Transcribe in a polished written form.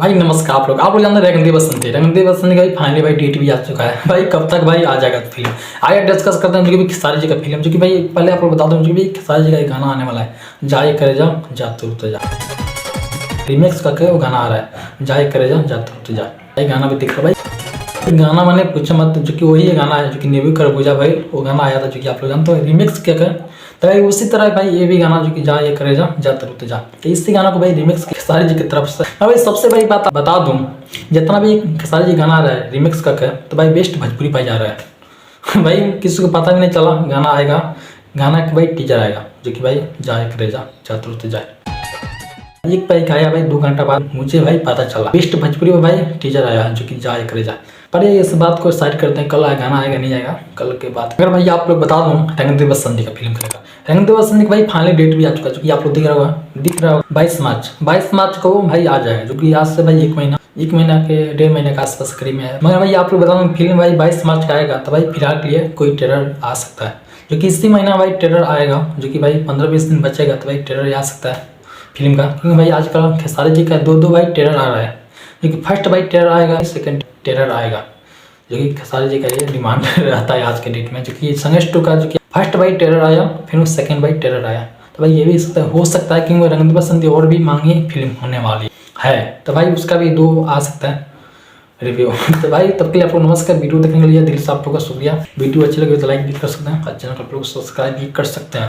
भाई नमस्कार। आप लोग जानते हैं रंग दे बसंती का भाई फाइनली भाई डेट भी आ चुका है भाई। कब तक भाई आ जाएगा फिल्म? आइए डिस्कस करते हैं जो कि भाई खेसारी जी का फिल्म, जो कि भाई पहले आप लोग बता दूं जो कि भाई खेसारी जी का एक गाना आने वाला है, जाए करे जा जा तुरते जा। रीमेक्स करके वो गाना आ रहा है, जाए करे जा जा तुरते जा। भाई गाना भी दिख रहा है भाई, गाना मैंने पूछा मत, जो कि वही गाना है जो कि नेवी खरबूजा भाई वो गाना आया था, जो कि आप लोग जानते हो रिमिक्स क्या कर। तो भाई उसी तरह भाई ये भी गाना जो कि जा ये करे जा जा तुरते जा, तो इसी गाना को भाई रिमिक्स खेसारी जी की तरफ से। और भाई सबसे बड़ी बात बता दूं, जितना भी खेसारी जी गाना आ रहा है रिमिक्स करके, तो भाई बेस्ट भोजपुरी पाई जा रहा है भाई किसी को पता भी नहीं चला गाना आएगा, गाना का भाई टीजर आएगा जो कि भाई जाए करे जा जा तुरते जाए। एक भाई आया भाई 2 घंटा बाद मुझे भाई पता चला बेस्ट भोजपुरी में भाई टीजर आया जो कि जाए करे जा। पर ये इस बात को साइड करते हैं, कल गाना आएगा नहीं आएगा कल के बाद। अगर भाई आप लोग बता दूं रंग दे बसंती का फिल्म करेगा, रंग दे बसंती का भाई फाइनली डेट भी आ चुका है, जो कि आप लोग दिख रहा होगा 22 मार्च को भाई आ जाएगा, जो कि आज से भाई एक महीना के 1.5 महीने के आसपास करीब में है। मगर भाई आप लोग बता दूं फिल्म भाई 22 मार्च का आएगा, तो भाई फिलहाल के लिए कोई ट्रेलर आ सकता है, जो कि इसी महीना भाई ट्रेलर आएगा, जो कि भाई 15-20 दिन बचेगा तो भाई ट्रेलर आ सकता है फिल्म का। क्योंकि भाई आजकल खेसारी जी का दो भाई ट्रेलर आ रहा है, जो कि फर्स्ट भाई ट्रेलर आएगा, सेकंड ट्रेलर आएगा, जो कि खेसारी जी का ये डिमांड रहता है आज के डेट में। जो कि संघर्ष 2 का जो कि फर्स्ट भाई ट्रेलर आया, फिर सेकंड भाई ट्रेलर आया, तो भाई ये भी हो सकता है क्योंकि रंग दे बसंती और भी मांगी फिल्म होने वाली है, तो भाई उसका भी 2 आ सकता है रिव्यू तो भाई तब के लिए आप लोग नमस्कार। वीडियो देखने के लिए दिल से आप लोग का शुक्रिया। वीडियो अच्छी लगे तो लाइक भी कर सकते हैं और चैनल को आप लोग सब्सक्राइब भी कर सकते हैं।